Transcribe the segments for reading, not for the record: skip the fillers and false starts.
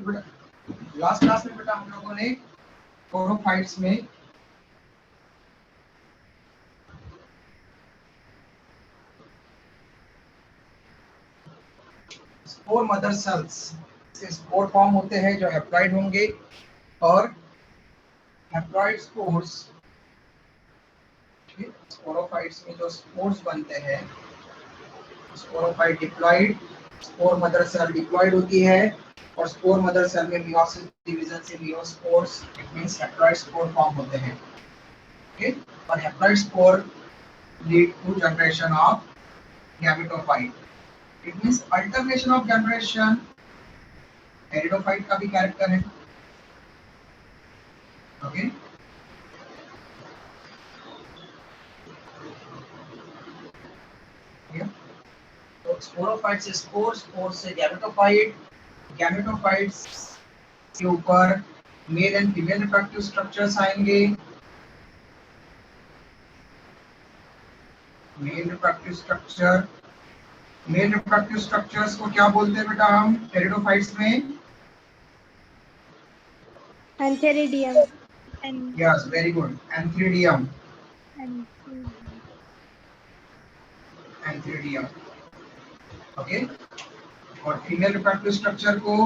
Last class में बेटा हम लोगों ने स्पोरोफाइट्स में स्पोर मदर सेल्स से स्पोर फॉर्म होते हैं जो हैप्लॉइड होंगे, और हैप्लॉइड स्पोर्स, स्पोरोफाइट्स में जो स्पोर्स बनते हैं, sporophyte diploid, spore mother cell diploid होती है, और स्पोर मदर सेल में मियोसिस डिवीजन से meiospores, it means haploid spore form होते हैं। ओके, और haploid spore lead to generation of gametophyte. It means alternation of generation pteridophyte का भी कैरेक्टर है। ओके, तो स्पोरोफाइट से स्पोर, स्पोर से गैमेटोफाइट, गैमेटोफाइट्स के ऊपर male and female reproductive structures आएंगे। Male reproductive structure, male reproductive structures को क्या बोलते हैं बेटा हम टेरिडोफाइट्स में? Antheridium. Yes, very good, antheridium. Antheridium, okay. और फीमेल रिप्रोडक्टिव स्ट्रक्चर को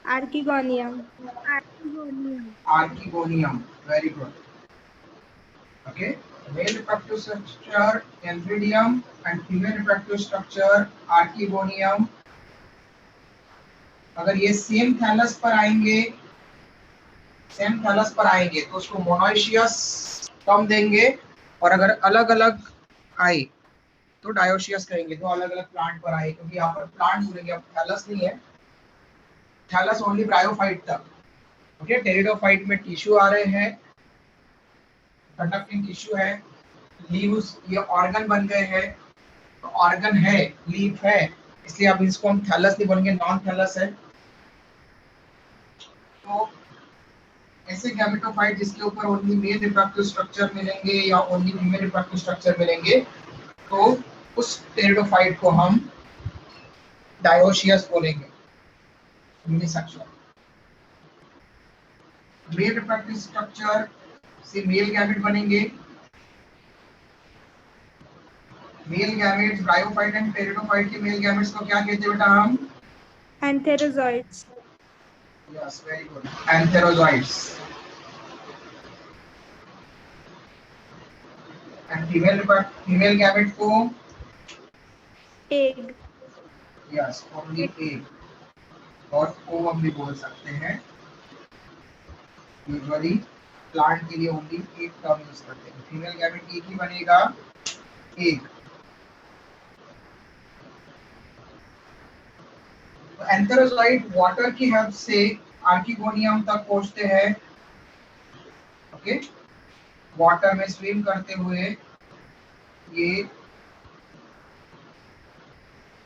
archegonium. Archegonium, very good, okay. Mail reproductive structure antheridium and female reproductive structure archegonium. अगर ये सेम थैलस पर आएंगे, सेम थैलस पर आएंगे तो उसको मोनोइशियस टर्म देंगे, और अगर अलग अलग आए तो डायोशियस कहेंगे। दो अलग अलग प्लांट पर आए, क्योंकि यहाँ पर प्लांट बोलेंगे, अब थैलस नहीं है, थैलस ओनली ब्रायोफाइट तक। ओके, टेरिडोफाइट में टिश्यू आ रहे हैं, कंडक्टिंग टिश्यू है, लीव्स ये ऑर्गन बन गए हैं, तो ऑर्गन है, लीफ है, इसलिए अब इसको हम थैलस नहीं बोलेंगे, नॉन थैलस है। तो ऐसे गैमेटोफाइट जिसके ऊपर ओनली मेल रिप्रोडक्टिव स्ट्रक्चर मिलेंगे या ओनली फीमेल रिप्रोडक्टिव स्ट्रक्चर मिलेंगे, तो उस टेरिडोफाइट को हम डायोशियस बोलेंगे, यूनिसेक्सुअल। मेल रिप्रोडक्टिव स्ट्रक्चर से मेल गैमेट बनेंगे। Male gametes, bryophyte and pteridophyte के मेल गैमेट्स को क्या कहते हैं बेटा हम? Antherozoids. Yes, very good, antherozoids. And female gamete को एग। यस, ओनली एग, और ओवम भी बोल सकते हैं। यूजुअली प्लांट के लिए ओनली एक टर्म यूज करते हैं, फीमेल गैमेट एक ही बनेगा, एग। तो एंथेरोजॉइड वाटर की हेल्प से आर्किगोनियम तक पहुंचते हैं। ओके, वाटर में स्विम करते हुए ये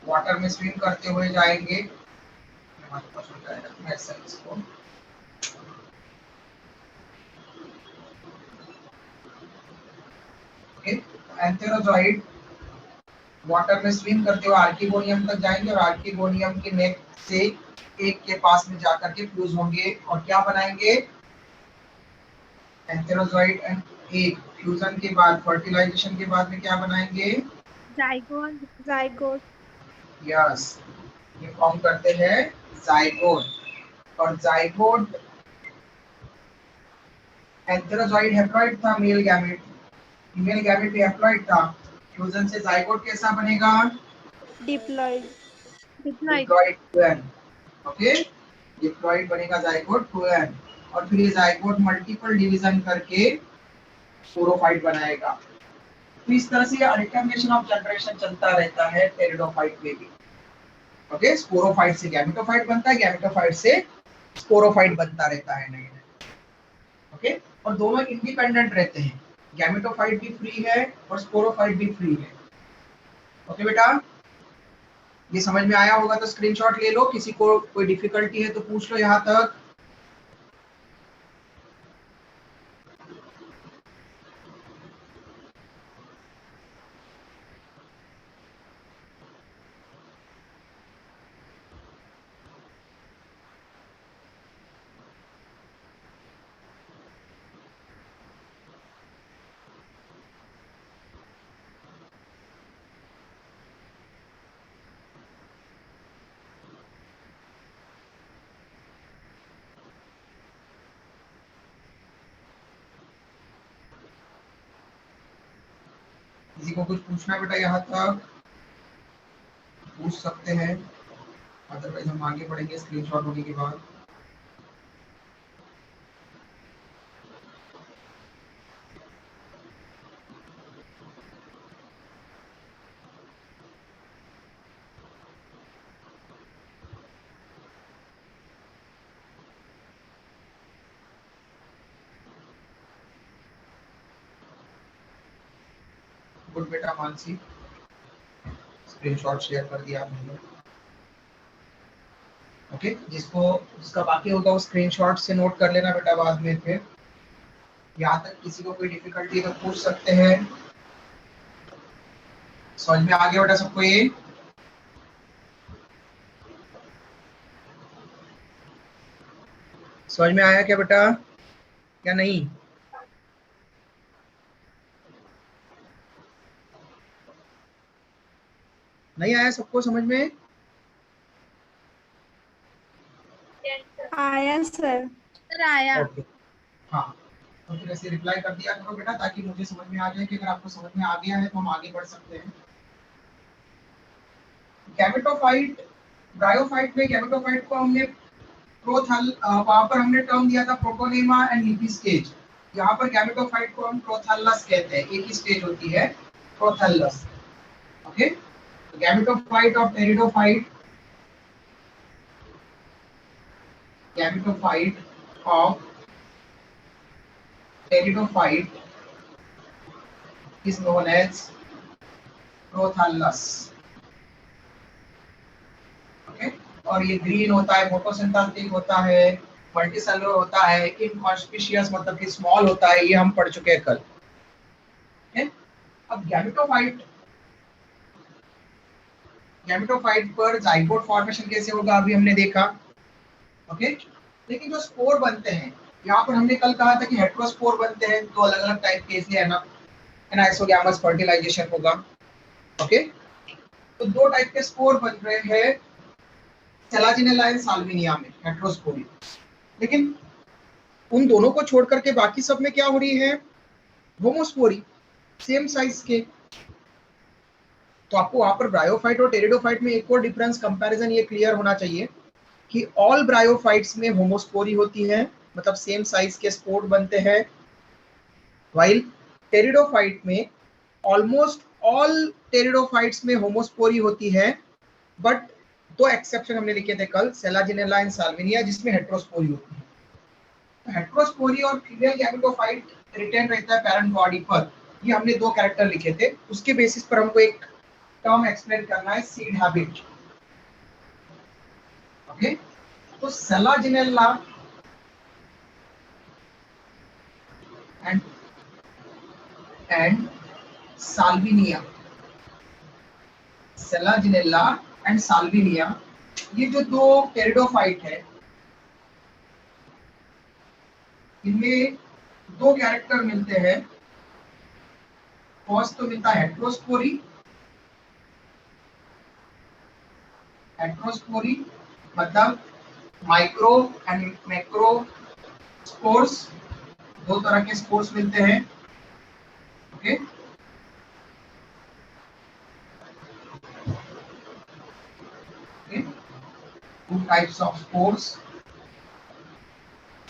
वाटर में स्विम करते हुए जाएंगे, हमारे पास हो जाएगा मैसेज को। ओके, एंथेरोजॉइड वाटर में स्विम करते हुए आर्किगोनियम तक जाएंगे, और आर्किगोनियम के नेक से एक के पास में जाकर के फ्यूज होंगे, और क्या बनाएंगे? एंथेरोजॉइड एंड एग फ्यूजन के बाद, फर्टिलाइजेशन के बाद में क्या बनाएंगे? जाइगोट। जाइगोट। यस, ये फॉर्म करते हैं जाइगोट, और जाइगोट एंथेरोजॉइड हैप्लॉइड था, मेल गैमेट, फीमेल गैमेट भी हैप्लॉइड था, फ्यूजन से जाइगोट कैसा बनेगा? Diploid. Diploid 2n। Okay, diploid बनेगा जाइगोट 2n, और फिर ये जाइगोट मल्टीपल डिवीजन करके स्पोरोफाइट बनाएगा। तो इस तरह से अल्टरनेशन ऑफ जनरेशन चलता रहता है टेरिडोफाइट में भी। ओके, स्पोरोफाइट से गैमेटोफाइट बनता है, गैमेटोफाइट से स्पोरोफाइट बनता रहता है नए नए। ओके, और दोनों इंडिपेंडेंट रहते हैं, गैमेटोफाइट भी फ्री है और स्पोरोफाइट भी फ्री है। ओके बेटा, ये समझ में आया होगा तो स्क्रीनशॉट ले लो, किसी को कोई डिफिकल्टी है तो पूछ लो यहाँ तक। किसी को कुछ पूछना है बेटा यहाँ तक पूछ सकते हैं, अदरवाइज हम आगे बढ़ेंगे स्क्रीनशॉट होने के बाद। गुड बेटा मानसी, स्क्रीनशॉट शेयर कर दिया आपने। ओके, जिसका बाकी होगा वो स्क्रीनशॉट से नोट कर लेना बेटा बाद में। फिर यहाँ तक किसी को कोई डिफिकल्टी तो पूछ सकते हैं। समझ में आ गया बेटा सबको ये? समझ में आया क्या बेटा या नहीं? नहीं आया सबको समझ में? आया सर। आया। ओके, हाँ, तो फिर ऐसे रिप्लाई कर दिया करो बेटा, ताकि मुझे समझ में आ जाए कि अगर आपको समझ में आ गया है तो हम आगे बढ़ सकते हैं। गैमेटोफाइट, ब्रायोफाइट में गैमेटोफाइट को हमने प्रोथल, वहां पर हमने टर्म दिया था प्रोटोनेमा एंड लीफी स्टेज। यहाँ पर गैमेटोफाइट को हम प्रोथैलस कहते हैं, एक ही स्टेज होती है प्रोथैलस। ओके, गैमेटोफाइट और pteridophyte, gametophyte of pteridophyte is known as prothallus। Okay, और ये ग्रीन होता है, फोटोसिंथेटिक होता है, मल्टीसेलुलर होता है, इनकॉन्स्पिशियस मतलब कि स्मॉल होता है, ये हम पढ़ चुके हैं कल। ओके, अब गैमेटोफाइट पर जाइगोट फॉर्मेशन कैसे होगा अभी हमने देखा। ओके, लेकिन जो स्पोर बनते हैं, यहाँ पर हमने कल कहा था कि हेटेरोस्पोर बनते हैं, तो अलग अलग टाइप के, इसलिए एनाइसोगैमस फर्टिलाइजेशन होगा। ओके, तो दो टाइप के स्पोर बन रहे हैं सेलाजिनेला एंड साल्विनिया में, हेटेरोस्पोरी। लेकिन उन दोनों को छोड़ करके बाकी सब में क्या हो रही है? होमोस्पोरी, सेम साइज के। तो आपको वहां पर ब्रायोफाइट और टेरिडोफाइट में एक और डिफरेंस, कंपैरिजन ये क्लियर होना चाहिए कि ऑल ब्रायोफाइट्स में होमोस्पोरी होती है, मतलब सेम साइज के स्पोर बनते हैं, व्हाइल टेरिडोफाइट में ऑलमोस्ट ऑल टेरिडोफाइट्स में होमोस्पोरी होती है, बट दो एक्सेप्शन हमने लिखे थे कल, सेलाजिनेला एंड साल्विनिया, जिसमें हेटेरोस्पोरी होती है। तो हेटेरोस्पोरी और फीमेल गैमेटोफाइट रिटेन रहता है पैरेंट बॉडी पर, ये हमने दो कैरेक्टर लिखे थे, उसके बेसिस पर हमको एक टर्म एक्सप्लेन करना है, सीड हैबिट। ओके, तो Selaginella and Salvinia, Selaginella and Salvinia, ये जो दो टेरिडोफाइट है, इनमें दो कैरेक्टर मिलते हैं। फर्स्ट तो मिलता है हेटेरोस्पोरी, हेटेरोस्पोरी मतलब माइक्रो एंड मैक्रो स्पोर्स, दो तरह के स्पोर्स मिलते हैं। Okay, two types of spores,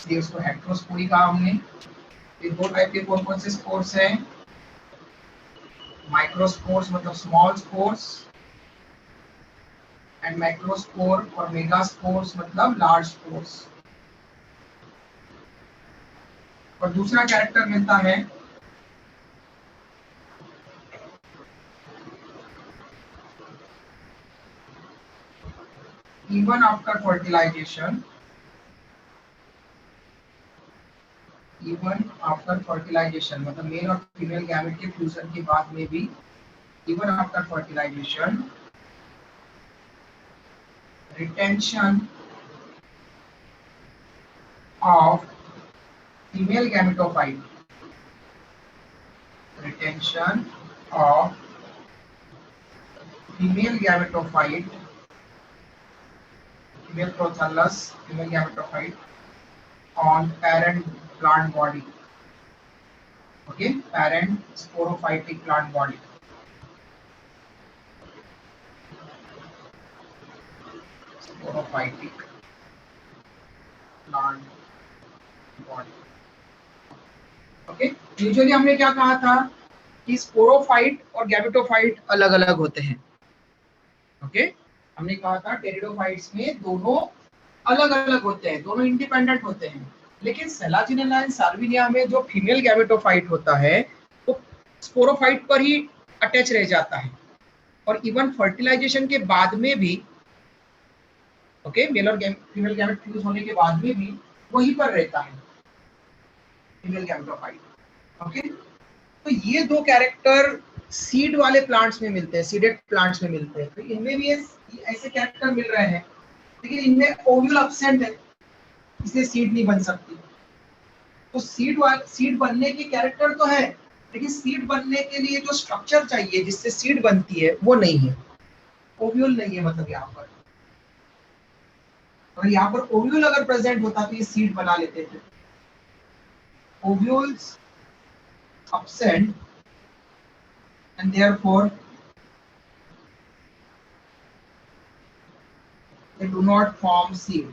ये उसको हेटेरोस्पोरी कहा हमने। ये दो टाइप के कौन कौन से स्पोर्स हैं? माइक्रोस्पोर्स मतलब स्मॉल स्पोर्स, एंड मैक्रोस्पोर और मेगास्पोर्स मतलब लार्ज स्पोर्स। और दूसरा कैरेक्टर मिलता है even after fertilization, even after fertilization मतलब मेल और फीमेल गैमेट के फ्यूजन के बाद में भी, even after fertilization, retention of female gametophyte, retention of female gametophyte, female prothallus, female gametophyte on parent plant body. Okay, parent sporophytic plant body, sporophytic plant body. Okay, usually हमने क्या कहा था कि स्पोरोफाइट और गैमेटोफाइट अलग अलग होते हैं। ओके, हमने कहा था टेरिडोफाइट्स में दोनों अलग अलग होते हैं, दोनों इंडिपेंडेंट होते हैं। लेकिन सेलाजिनेला एंड साल्विनिया में जो फीमेल गैमेटोफाइट होता है वो स्पोरोफाइट पर ही अटैच रह जाता है, और इवन फर्टिलाइजेशन के बाद में भी, ओके, मेल और फीमेल गैमेट फ्यूज होने के बाद में भी वहीं पर रहता है फीमेल गैमेटोफाइट। ओके, तो ये दो कैरेक्टर सीड वाले प्लांट्स में मिलते हैं, सीडेड प्लांट्स में मिलते हैं। तो इनमें भी ऐसे कैरेक्टर मिल रहे हैं, लेकिन इनमें ओव्यूल एब्सेंट है, इसलिए सीड नहीं बन सकती। तो सीड बनने की कैरेक्टर तो है, लेकिन सीड बनने के लिए जो स्ट्रक्चर चाहिए जिससे सीड बनती है वो नहीं है, ओव्यूल नहीं है। मतलब यहाँ पर, और यहाँ पर ओव्यूल अगर प्रेजेंट होता तो ये सीड बना लेते थे। Ovules absent and therefore they do not form seed।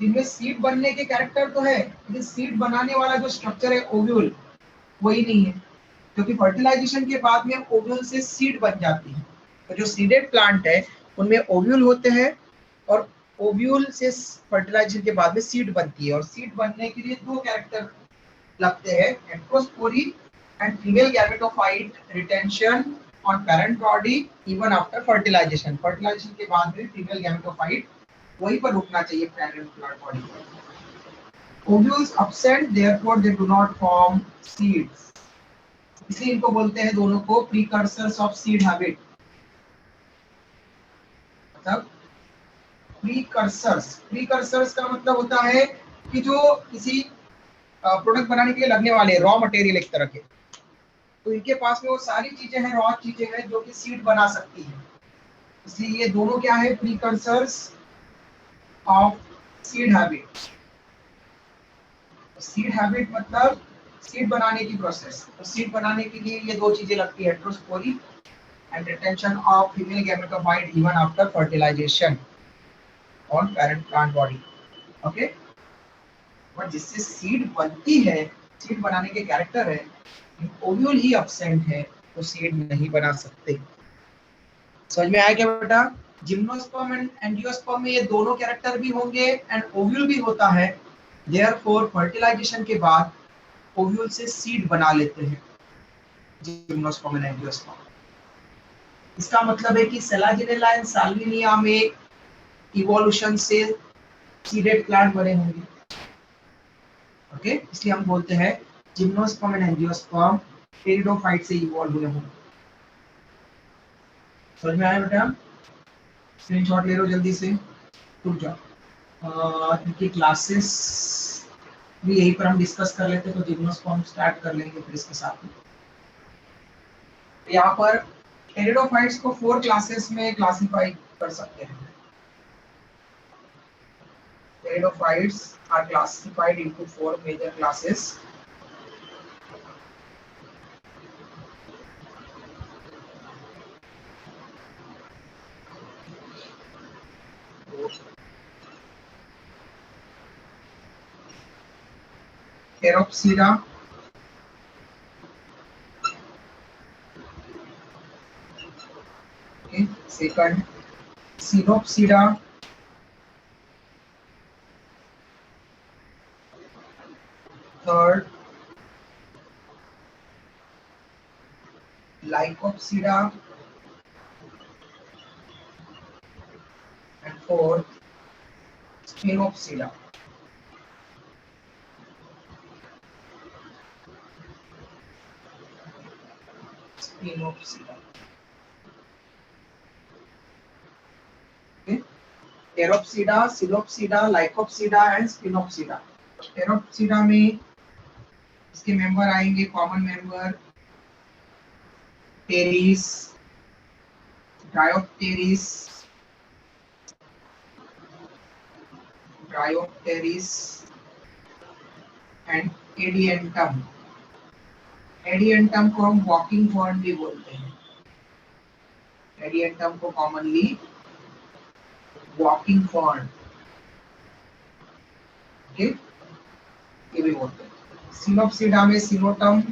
इनमें सीड बनने के कैरेक्टर तो है, लेकिन सीड बनाने वाला जो स्ट्रक्चर है ओव्यूल, वही नहीं है, क्योंकि फर्टिलाइजेशन के बाद में ओव्यूल से सीड बन जाती है। तो जो सीडेड प्लांट है उनमें ओव्यूल होते हैं, और ओव्यूल से फर्टिलाइजेशन के बाद में सीड बनती है, और सीड बनने के लिए दो कैरेक्टर लगते हैं, एंड्रोस्पोरी and female gametophyte retention on parent body even after fertilization। fertilization के बाद भी female gametophyte वहीं पर रुकना चाहिए parent body पर। ovules absent, therefore they do not form seeds। इसलिए इनको बोलते हैं दोनों को precursors of seed habit। मतलब precursors का मतलब होता है कि जो किसी प्रोडक्ट बनाने के लिए लगने वाले रॉ मटेरियल एक तरह के, तो इनके पास में वो सारी चीजें हैं, रॉ चीजें हैं जो कि सीड बना सकती है। इसलिए ये दोनों क्या है, precursors of seed habit. Seed habit मतलब सीड बनाने की प्रोसेस। तो सीड बनाने के लिए ये दो चीजें लगती है, heterospory and retention of female gametophyte even after fertilisation on parent plant body. Okay, but जिससे सीड बनती है, सीड बनाने के कैरेक्टर है, ओव्यूल ही एब्सेंट है, तो सीड नहीं बना सकते। समझ में आया क्या बेटा? जिम्नोस्पर्म एंड एंजियोस्पर्म में ये दोनों कैरेक्टर भी होंगे एंड ओव्यूल भी होता है, देयरफॉर फर्टिलाइजेशन के बाद ओव्यूल से सीड बना लेते हैं जिम्नोस्पर्म एंड एंजियोस्पर्म। इसका मतलब है कि सेलाजिनेला एंड साल्विनिया में इवोल्यूशन से सीडेड प्लांट बने होंगे। ओके, इसलिए हम बोलते हैं जिम्नोस्पर्म एंड एंजियोस्पर्म टेरिडोफाइट से इवॉल्व हुए होंगे। समझ में आया बेटा? स्क्रीनशॉट ले लो जल्दी से, रुक जाओ। इनकी क्लासेस भी यहीं पर हम डिस्कस कर लेते, तो जिम्नोस्पर्म स्टार्ट कर लेंगे फिर इसके साथ में। यहाँ पर टेरिडोफाइट्स को 4 क्लासेस में क्लासिफाई कर सकते हैं। Pteridophytes are classified into 4 major classes. Keropsida, okay, second Sinopsida, third Lycopsida, and fourth Spinopsida। Spinopsida, okay, Keropsida, Silopsida, Lycopsida and Spinopsida। Keropsida में इसके मेंबर आएंगे, common member pteris, Bryopteris, and adiantum. Adiantum को हम walking fern भी बोलते हैं। Adiantum को commonly walking फॉर्न, okay, ये भी बोलते हैं। सिनोप्सिडा में सिनोटम,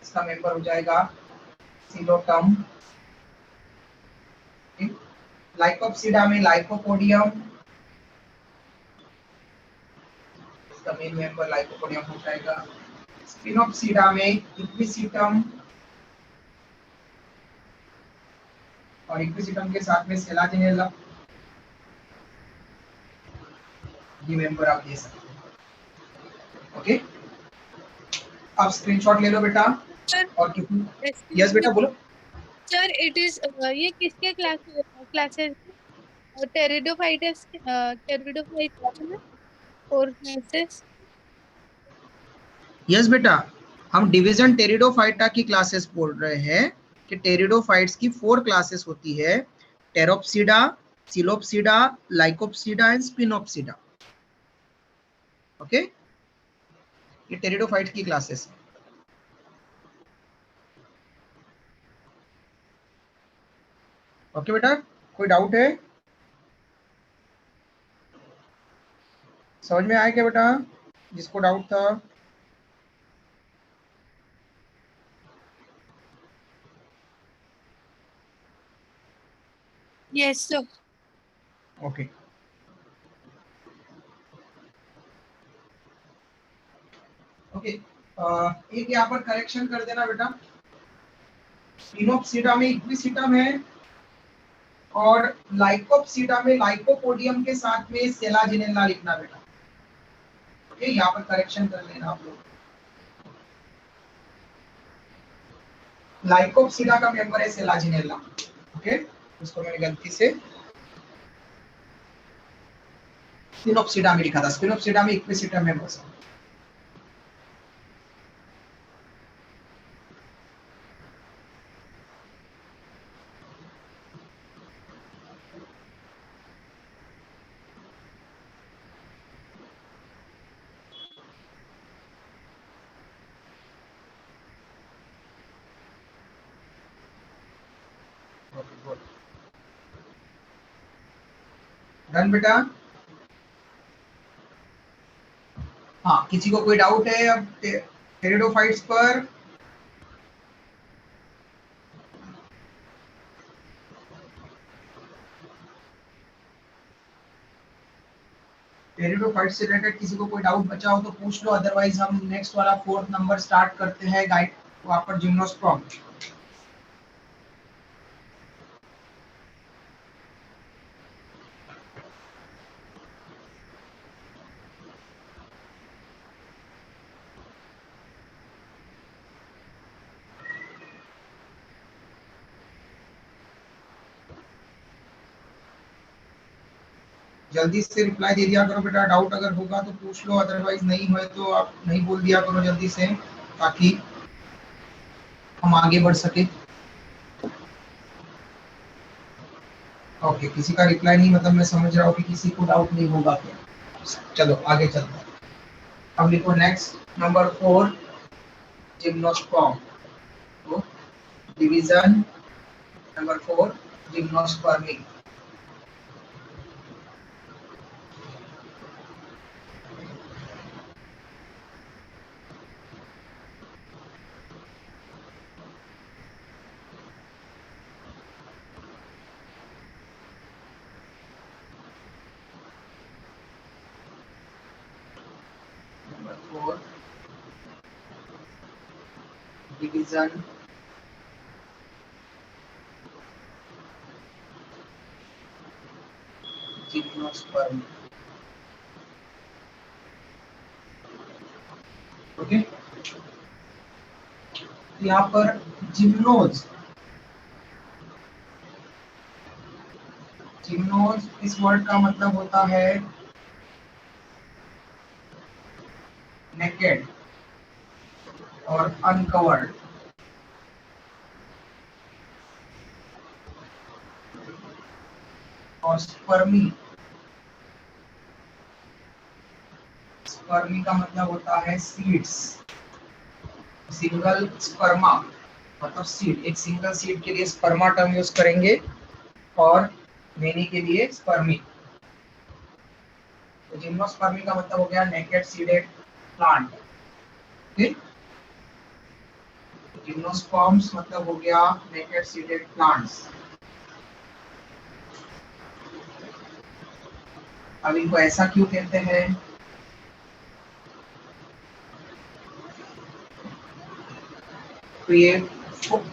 इसका मेंबर हो जाएगा सिनोटम। लाइकोप्सिडा में लाइकोपोडियम, इसका मेन मेंबर लाइकोपोडियम हो जाएगा। स्पिनोप्सिडा में इक्विसिटम, और इक्विसिटम के साथ में सेलाजिनेला, ये मेंबर आप दे सकते हैं। ओके, आप स्क्रीनशॉट ले लो बेटा। सर, और कितनी, यस बेटा बोलो। सर इट इज, ये किसके क्लासेस, टेरिडोफाइटस, टेरिडोफाइट में फोर क्लासेस? यस बेटा, हम डिवीजन टेरिडोफाइटा की क्लासेस बोल रहे हैं कि टेरिडोफाइट्स की 4 क्लासेस होती है, Pteropsida, psilopsida, Lycopsida and स्पिनोप्सिडा। Okay, ये टेरिडोफाइट्स की क्लासेस है। ओके बेटा, कोई डाउट है? समझ में आया क्या बेटा, जिसको डाउट था? Yes sir. ओके, ओके, एक यहाँ पर करेक्शन कर देना बेटा। स्पिनोप्सिडा में इक्विसिटम है, और लाइकोप्सिडा में लाइकोपोडियम के साथ में सेलाजिनेला लिखना बेटा। ओके, यहाँ पर करेक्शन कर लेना आप लोग। लाइकोप्सिडा का मेंबर है सेलाजिनेला। ओके, उसको मैंने गलती से स्पिनोप्सिडा में लिखा था, स्पिनोप्सिडा में इक्विसिटम मेंबर्स है। डन बेटा। हाँ, किसी को कोई डाउट है अब टेरिडोफाइट्स पर? टेरिडोफाइट से रिलेटेड किसी को कोई डाउट बचा हो तो पूछ लो, अदरवाइज हम नेक्स्ट वाला 4th नंबर स्टार्ट करते हैं, गाइड वहां पर जिम्नोस्पर्म। जल्दी से रिप्लाई दे दिया करो बेटा, डाउट अगर होगा तो पूछ लो, अदरवाइज नहीं हुए तो आप नहीं बोल दिया करो जल्दी से, ताकि हम आगे बढ़ सके। ओके, किसी का रिप्लाई नहीं, मतलब मैं समझ रहा हूँ कि किसी को डाउट नहीं होगा क्या। चलो आगे चलते हैं। अब लिखो नेक्स्ट नंबर 4, जिम्नोस्पर्म। तो division number 4, gymnospermae. Number 4, division gymnosperm. Okay, यहाँ पर जिम्नोज, जिम्नोज इस वर्ड का मतलब होता है नेकेड और अनकवर्ड। और स्पर्मी, स्पर्मी का मतलब होता है सीड्स, सिंगल स्पर्मा मतलब सीड, एक सिंगल सीड के लिए स्पर्मा टर्म यूज करेंगे। और मेनी के लिए स्पर्मी। तो जिम्नोस्पर्मी का मतलब हो गया नेकेड सीडेड प्लांट। ठीक, जिम्नोस्पर्म्स मतलब हो गया नेकेड सीडेड प्लांट्स। अब इनको ऐसा क्यों कहते हैं? तो ये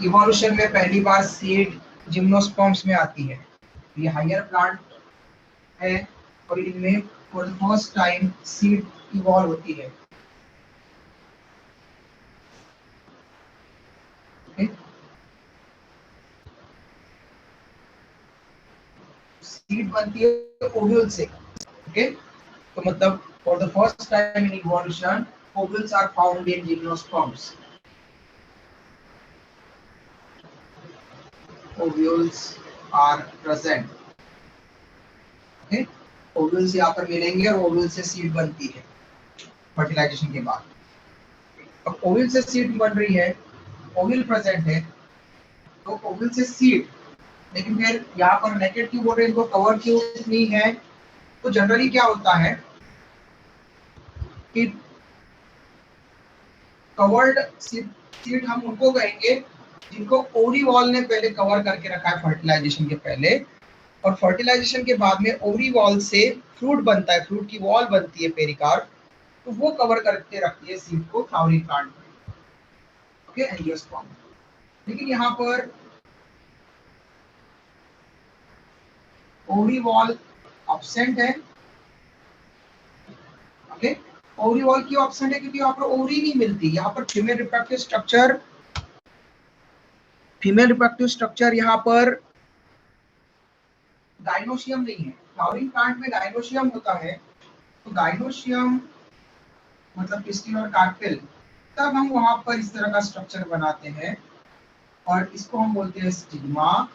इवोल्यूशन में पहली बार सीड जिम्नोस्पर्म्स में आती है। ये हायर प्लांट है और इनमें for the first time seed evolve होती है। सीड बनती है ओव्यूल से। ओके, तो मतलब for the first time in evolution ovules are found in gymnosperms. Ovules are present. Okay, ovules यहाँ पर मिलेंगे और ओव्यूल से सीड बनती है फर्टिलाइजेशन के बाद। अब ओव्यूल से सीड बन रही है, ओव्यूल प्रेजेंट है, तो ओव्यूल से सीड, लेकिन फिर यहाँ पर नेकेड क्यों बोल रहे हैं, इनको कवर क्यों नहीं है? तो जनरली क्या होता है कि कवर्ड सीड हम उनको कहेंगे जिनको ओवरी वॉल ने पहले कवर करके रखा है फर्टिलाइजेशन के पहले, और फर्टिलाइजेशन के बाद में ओवरी वॉल से फ्रूट बनता है, फ्रूट की वॉल बनती है पेरिकार्प, तो वो कवर करके रखती है सीड को फ्लावरिंग प्लांट में। Okay, angiosperm. लेकिन यहाँ पर ओवरी वॉल एब्सेंट है। ओके, ओवरी वॉल क्यों एब्सेंट है? क्योंकि यहाँ पर ओवरी नहीं मिलती। यहाँ पर फीमेल रिप्रोडक्टिव स्ट्रक्चर यहाँ पर गाइनोशियम नहीं है। फ्लावरिंग प्लांट में गाइनोशियम होता है, तो गाइनोशियम मतलब पिस्टिल और कार्पेल, तब हम वहां पर इस तरह का स्ट्रक्चर बनाते हैं और इसको हम बोलते हैं स्टिग्मा,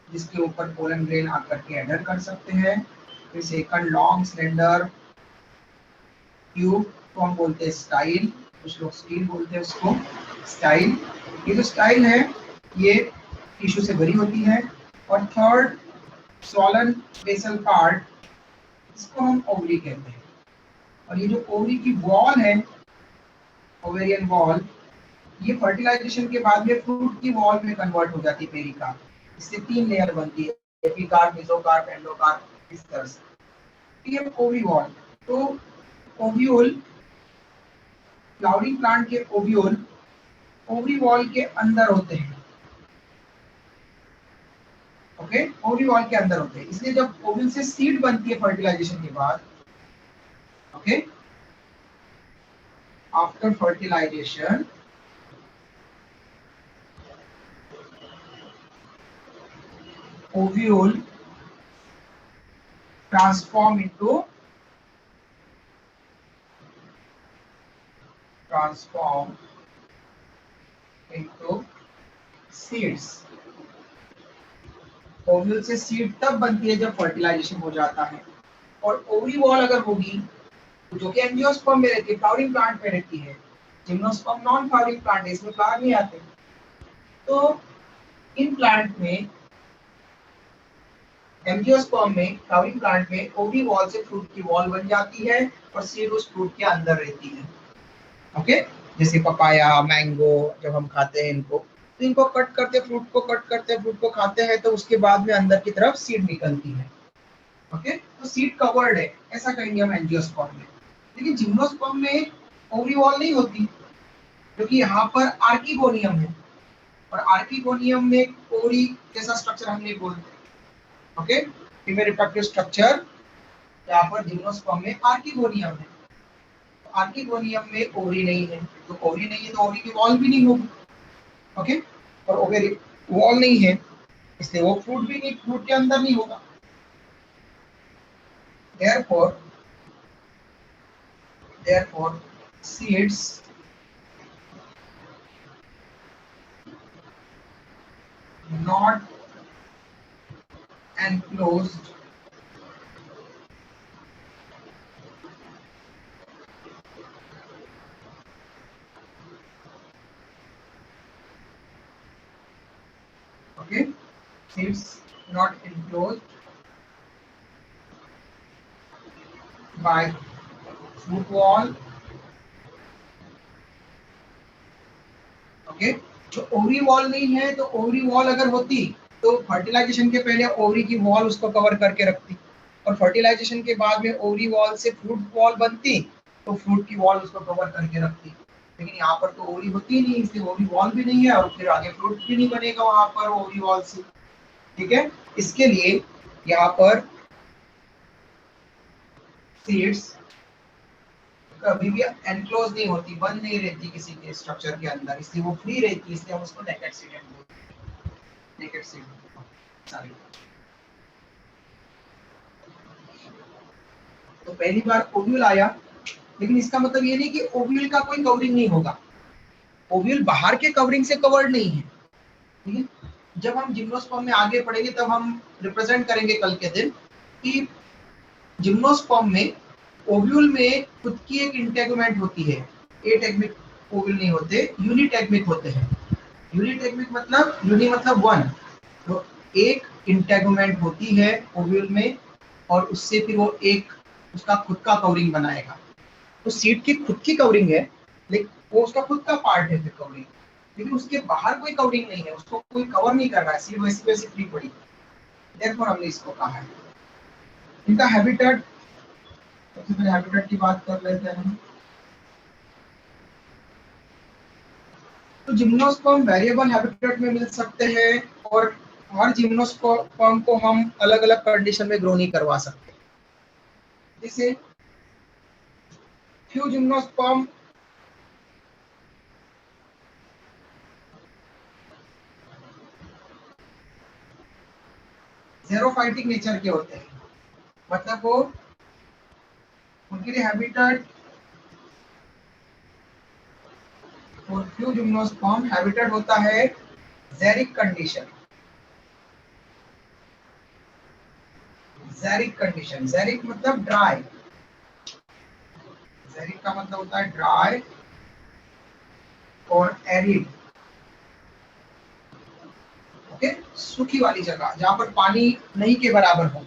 जिसके ऊपर पोलन ग्रेन आकर के एडर कर सकते हैं। फिर सेकंड लॉन्ग स्लेंडर ट्यूब को हम बोलते हैं स्टाइल, कुछ लोग स्टील बोलते हैं उसको, स्टाइल। ये जो स्टाइल है ये टिश्यू से भरी होती है। और थर्ड स्वॉलन बेसल पार्ट, इसको हम ओवरी कहते हैं। और ये जो ओवरी की वॉल है, ओवेरियन वॉल, ये फर्टिलाइजेशन के बाद में फ्रूट की वॉल में कन्वर्ट हो जाती है पेरिकार्प। इससे 3 लेयर बनती है, एपिकार्प, मेसोकार्प, एंडोकार्प, इस तरह से। ये ओवी वॉल। तो ओव्यूल, फ्लावरिंग प्लांट के ओव्यूल ओवरी वॉल के अंदर होते हैं। ओके, ओवरी वॉल के अंदर होते हैं, इसलिए जब ओव्यूल से सीड बनती है फर्टिलाइजेशन के बाद, okay, after fertilisation ovule transform into seeds। Ovule से सीड तब बनती है जब फर्टिलाइजेशन हो जाता है। और ओवरी वॉल अगर होगी, जो कि एंजियोस्पर्म में रहती है, फ्लावरिंग प्लांट में रहती है, जिम्नोस्पर्म नॉन फ्लावरिंग प्लांट है, इसमें फ्लावर नहीं आते, तो इन प्लांट में, एंजियोस्पर्म में, फ्लावरिंग प्लांट में ओवरी वॉल से फ्रूट की वॉल बन जाती है और सीड उस फ्रूट के अंदर रहती है। ओके, जैसे पपाया, मैंगो, जब हम खाते हैं इनको, तो इनको कट करते, फ्रूट को खाते हैं, तो उसके बाद में अंदर की तरफ सीड निकलती है। ओके, तो सीड कवर्ड है, ऐसा कहेंगे हम एंजियोस्पर्म में। लेकिन जिम्नोस्पर्म में ओवरी वॉल नहीं होती, क्योंकि यहाँ पर आर्किगोनियम है, और आर्किगोनियम में ओवरी जैसा स्ट्रक्चर हम नहीं बोलते। ओके, फीमेल रिप्रोडक्टिव स्ट्रक्चर यहाँ पर जिम्नोस्पर्म में आर्किगोनियम है। आर्किगोनियम में ओवरी नहीं है, तो ओवरी नहीं है तो ओवरी की वॉल भी नहीं होगी। ओके, और ओवरी वॉल नहीं है, इसलिए वो फ्रूट भी नहीं, फ्रूट के अंदर नहीं होगा। therefore seeds not enclosed okay, seeds not enclosed by fruit wall. Okay, जो ओवरी वॉल नहीं है, तो ओवरी वॉल अगर होती तो फर्टिलाइजेशन के पहले ओवरी की वॉल उसको कवर करके रखती, और फर्टिलाइजेशन के बाद में ओवरी वॉल से फ्रूट वॉल बनती, तो फ्रूट की वॉल उसको कवर करके रखती। लेकिन यहाँ पर तो ओवरी होती ही नहीं, इसलिए ओवरी वॉल भी नहीं है, और फिर आगे फ्रूट भी नहीं बनेगा वहां पर ओवरी वॉल से। ठीक है, इसके लिए यहाँ पर सीड्स कभी भी एनक्लोज नहीं होती, बंद नहीं रहती किसी के स्ट्रक्चर के अंदर, इसलिए वो फ्री रहती है, इसलिए हम उसको नेकेड सीड बोलते हैं। Naked seed, sorry. तो पहली बार ओव्यूल आया, लेकिन इसका मतलब ये नहीं कि ओव्यूल का कोई कवरिंग नहीं होगा। ओव्यूल बाहर के कवरिंग से कवर्ड नहीं है। ठीक है, जब हम जिम्नोस्पर्म में आगे पढ़ेंगे तब हम रिप्रेजेंट करेंगे कल के दिन कि जिम्नोस्पर्म में ओव्यूल में खुद की एक इंटेगुमेंट होती है। एटेगमिक ओव्यूल नहीं होते, यूनिटेगमिक होते हैं। यूनिटेगमिक मतलब, यूनि मतलब वन, तो एक इंटेगुमेंट होती है ओव्यूल में, और उससे फिर वो एक उसका खुद का कवरिंग बनाएगा। तो सीड की खुद की कवरिंग है, लेकिन वो उसका खुद का पार्ट है फिर कवरिंग, लेकिन उसके बाहर कोई कवरिंग नहीं है, उसको कोई कवर नहीं कर रहा है, सीड वैसी वैसी फ्री पड़ी। देयरफॉर हमने इसको कहा है। इनका हैबिटेट, सबसे पहले हैबिटेट की बात कर लेते हैं। तो जिम्नोस्पर्म वेरिएबल हैबिटेट में मिल सकते हैं, और हर जिम्नोस्पर्म को हम अलग अलग कंडीशन में ग्रो नहीं करवा सकते। जैसे फ्यू जिम्नोस्पर्म ज़ेरोफाइटिक नेचर के होते हैं, मतलब वो उनके लिए हैबिटेट, और फ्यू जिम्नोस्पर्म हैबिटेट होता है ज़ेरिक कंडीशन। ज़ेरिक कंडीशन, ज़ेरिक मतलब ड्राई, ज़ेरिक का मतलब होता है ड्राई और एरिड। ओके, सूखी वाली जगह जहां पर पानी नहीं के बराबर हो।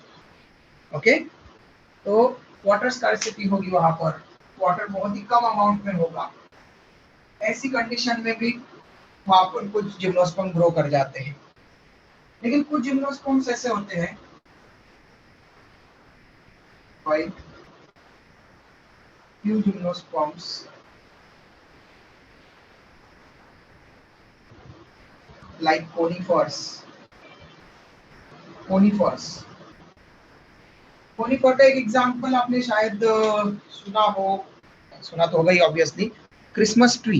ओके, तो वाटर स्कार्सिटी होगी वहां पर, वाटर बहुत ही कम अमाउंट में होगा। ऐसी कंडीशन में भी वहां पर कुछ जिम्नोस्पर्म ग्रो कर जाते हैं। लेकिन कुछ जिम्नोस्पर्म्स ऐसे होते हैं, few gymnosperms like conifers, conifer का एक एग्जांपल आपने शायद सुना हो, सुना तो होगा ही obviously, Christmas tree.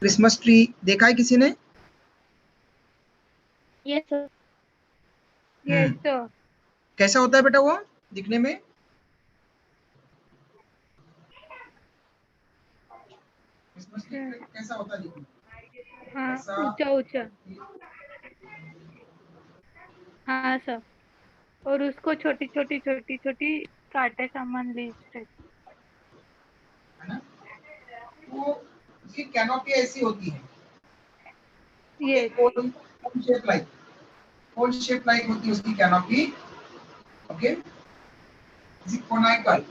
Christmas tree देखा है किसी ने? Yes sir, yes sir. कैसा होता है बेटा वो दिखने में? क्रिसमस ट्री कैसा होता है दिखने में? हाँ, ऐसा ऊंचा ऊंचा। हाँ सर, और उसको छोटी छोटी छोटी छोटी कांटे सामान लीव्स रहती। है ना, वो उसकी कैनोपी ऐसी होती है, yes, cone shape like, cone shape like होती है उसकी कैनोपी। ओके, कोनाइकल,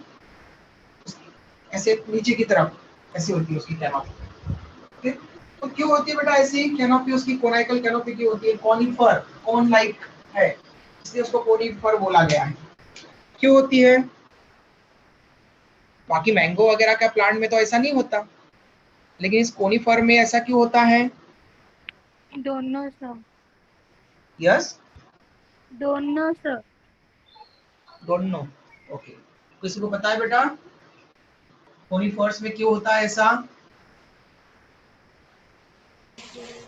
ऐसे नीचे की तरफ ऐसी होती है उसकी कैनोपी। ओके, तो क्यों होती है बेटा ऐसी कैनोपी? उसकी कोनाइकल कैनोपी क्यों होती है? कॉनिफर, कोन लाइक है, इसलिए उसको कोनिफर बोला गया है। क्यों होती है? बाकी मैंगो वगैरह का प्लांट में तो ऐसा नहीं होता, लेकिन इस कोनिफर में ऐसा क्यों होता है? दोनों सर, यस, दोनों सर। दोनों। ओके, किसी को पता है बेटा कोनिफर्स में क्यों होता है ऐसा?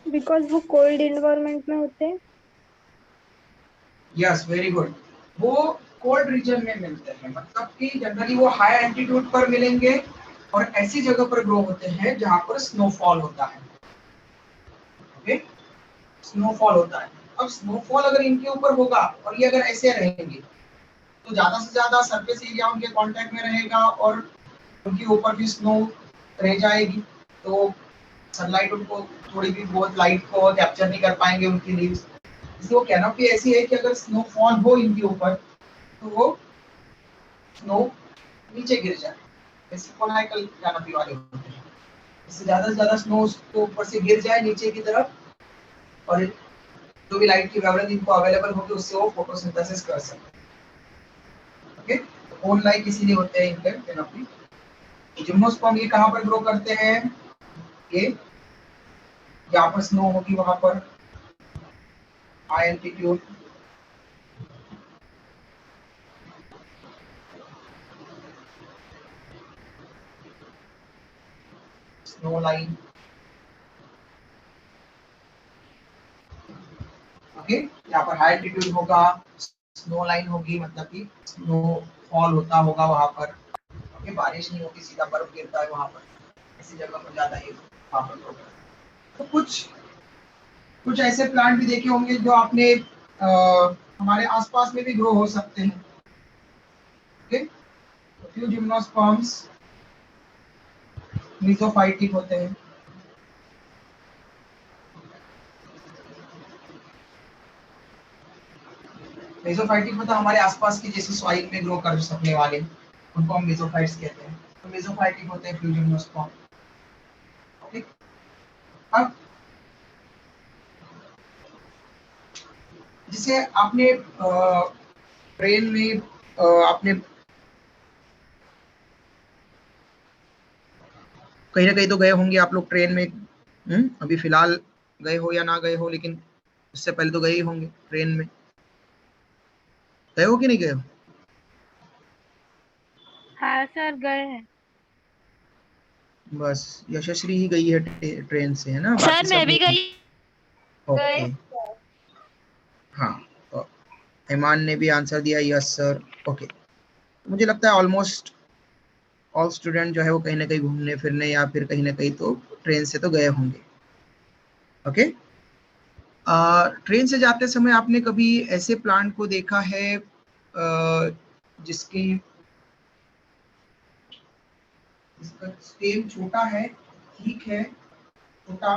बिकॉज वो कोल्ड इन्वायरमेंट में होते हैं। Yes, very good. वो कोल्ड रीजन में मिलते हैं, मतलब कि जनरली वो हाई एल्टीट्यूड पर मिलेंगे, और ऐसी जगह पर ग्रो होते हैं जहां पर स्नोफॉल होता है। ओके, स्नोफॉल होता है। अब स्नोफॉल अगर इनके ऊपर होगा और ये अगर ऐसे रहेंगे, तो ज्यादा से ज्यादा सरफेस एरिया उनके कांटेक्ट में रहेगा, और उनके ऊपर भी स्नो रह जाएगी, तो सनलाइट उनको थोड़ी भी बहुत लाइट को कैप्चर नहीं कर पाएंगे उनकी लीव्स, इसलिए वो कैनोपी ऐसी है कि अगर स्नोफॉल हो इनके ऊपर तो वो स्नो नीचे गिर जाए, जैसे कोनाइकल कैनोपी वाले होते हैं। इससे ज्यादा से ज्यादा स्नो उसको ऊपर से गिर जाए नीचे की तरफ, और जो भी लाइट की वेवलेंथ इनको अवेलेबल होगी उससे वो फोटोसिंथेसिस कर सकते हैं। ओके, कोन लाइक इसीलिए होते हैं इनके कैनोपी। जिम्नोस्पर्म ये कहाँ पर ग्रो करते हैं? ये जहाँ पर स्नो होगी वहां पर high altitude, snow line. Okay, यहाँ पर हाई एल्टीट्यूड होगा, स्नो लाइन होगी, मतलब कि स्नो फॉल होता होगा वहां पर। ओके, बारिश नहीं होती, सीधा बर्फ गिरता है वहां पर, ऐसी जगह पर ज्यादा ये वहां पर होगा। तो कुछ ऐसे प्लांट भी देखे होंगे जो आपने हमारे आसपास में भी ग्रो हो सकते हैं। ओके, फ्यू जिम्नोस्पर्म्स मेसोफाइटिक होते हैं। मेसोफाइटिक मतलब हमारे आसपास की जैसे सॉइल में ग्रो कर सकने वाले, उनको हम मेसोफाइट्स कहते हैं। तो मेसोफाइटिक होते हैं फ्यू जिम्नोस्पर्म। ओके, अब जिसे आपने ट्रेन में आपने कहीं ना कहीं तो गए होंगे आप लोग ट्रेन में। अभी फिलहाल गए हो या ना गए हो, लेकिन उससे पहले तो गए ही होंगे ट्रेन में। गए हो कि नहीं गए हो? हाँ सर, गए हैं। बस यशस्वी ही गई है ट्रेन से, है ना? बाकी सर सब मैं भी नहीं। गई। ओके, हाँ, तो ईमान ने भी आंसर दिया यस सर। ओके, मुझे लगता है ऑलमोस्ट ऑल स्टूडेंट जो है वो कहीं ना कहीं घूमने फिरने या फिर कहीं ना कहीं तो ट्रेन से तो गए होंगे। ओके, ट्रेन से जाते समय आपने कभी ऐसे प्लांट को देखा है जिसकी इसका स्टेम छोटा है, ठीक है, छोटा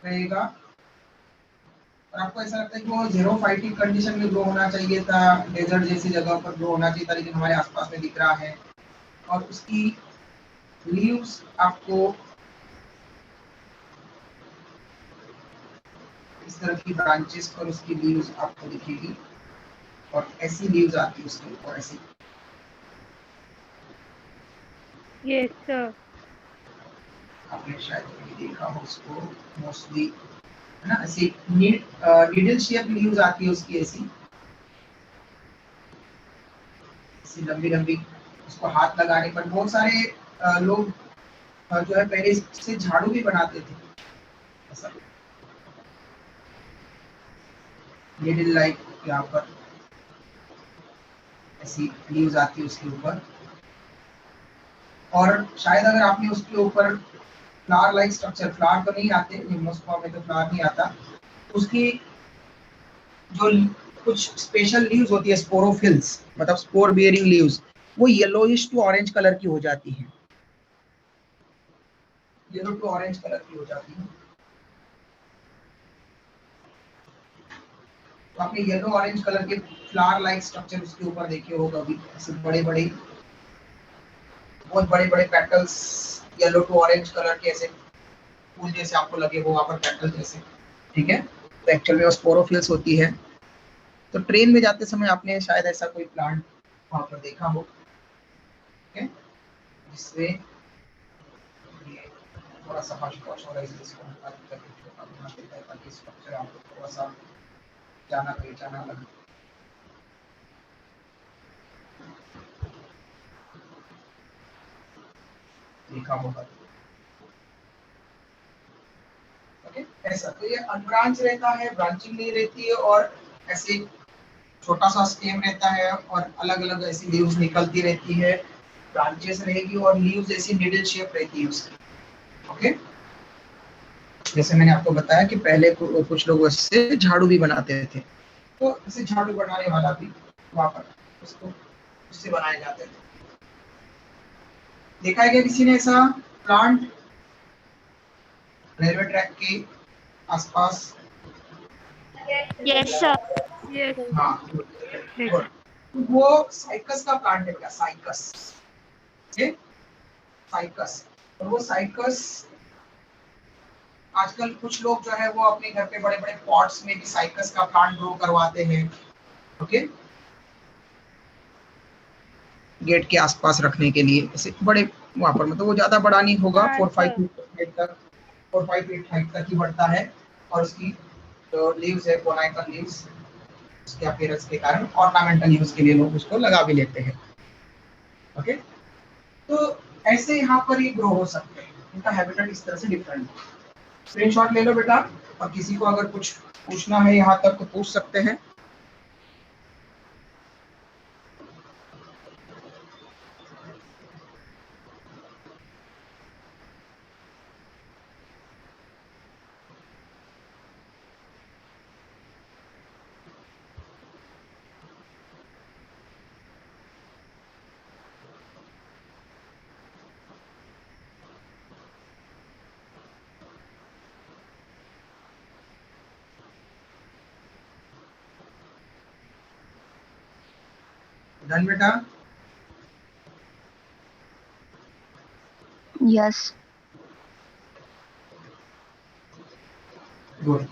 रहेगा, और आपको ऐसा लगता है कि वो ज़ेरोफाइटिक कंडीशन में ग्रो होना चाहिए था, डेजर्ट जैसी जगह पर ग्रो होना चाहिए था, लेकिन हमारे आसपास में दिख रहा है, और उसकी लीव्स आपको इस तरह की ब्रांचेस पर उसकी लीव्स आपको दिखेगी, और ऐसी लीव्स आती है उसके ऊपर ऐसी। Yes sir. आपने शायद कभी देखा हो उसको, मोस्टली, है ना? ऐसी नीडल शेप लीव्स आती है उसकी, ऐसी ऐसी लंबी लंबी। उसको हाथ लगाने पर बहुत सारे लोग जो है पहले से झाड़ू भी बनाते थे, ऐसा नीडल लाइक यहाँ पर ऐसी लीव्स आती है उसके ऊपर। और शायद अगर आपने उसके ऊपर फ्लावर लाइक स्ट्रक्चर, फ्लावर तो नहीं आते जिम्नोस्पर्म में, तो फ्लावर नहीं आता, उसकी जो कुछ स्पेशल लीव्स होती है, स्पोरोफिल्स, मतलब स्पोर बियरिंग लीव्स, वो येलोइश टू ऑरेंज कलर की हो जाती है, येलो टू ऑरेंज कलर की हो जाती है। तो आपने येलो ऑरेंज कलर के फ्लावर लाइक स्ट्रक्चर उसके ऊपर देखे हो कभी, ऐसे बड़े बड़े, बहुत बड़े बड़े petals, yellow to orange colour के, ऐसे फूल जैसे आपको लगे हो वहां पर पेटल जैसे, ठीक है? तो एक्चुअल में वो स्पोरोफिल्स होती है। तो ट्रेन में जाते समय आपने शायद ऐसा कोई प्लांट वहां पर देखा हो, ठीक है, जिससे ये थोड़ा सा हॉश पॉश और ऐसे इसको करके छोटा बना देता है, ताकि स्ट्रक्चर आपको थोड़ा सा जाना पहचाना लगे। देखा होगा। ओके, ऐसा तो ये अनब्रांच रहता है, ब्रांचिंग नहीं रहती है, और ऐसे छोटा सा स्टेम रहता है, और अलग अलग ऐसी लीव्स निकलती रहती है, ब्रांचेस रहेगी, और लीव्स ऐसी निडल शेप रहती है उसकी। ओके, जैसे मैंने आपको बताया कि पहले कुछ लोग उससे झाड़ू भी बनाते थे, तो इसे झाड़ू बनाने वाला भी वहां पर उसको उससे बनाए जाते थे। देखा है क्या किसी ने ऐसा प्लांट रेलवे ट्रैक के आसपास? Yes, sir. Yes. हाँ गुड। तो वो साइकस का प्लांट है क्या, साइकस, ओके साइकस। और वो साइकस आजकल कुछ लोग जो है वो अपने घर पे बड़े बड़े पॉट्स में भी साइकस का प्लांट ग्रो करवाते हैं, ओके गेट के आसपास रखने के लिए, ऐसे बड़े वहां पर, मतलब वो ज्यादा बड़ा नहीं होगा, हाँ 4-5 सर। फीट हाइट तक, 4-5 फीट हाइट तक ही बढ़ता है। और उसकी जो लीव्स है कोनाइकल लीव्स, उसके अपीयरेंस के कारण ऑर्नामेंटल यूज के लिए लोग उसको लगा भी लेते हैं, ओके। तो ऐसे यहाँ पर ये ग्रो हो सकते हैं, इनका हैबिटेट इस तरह से डिफरेंट है। स्क्रीनशॉट ले लो बेटा, और किसी को अगर कुछ पूछना है यहाँ तक तो पूछ सकते हैं। डन बेटा? Yes. गुड।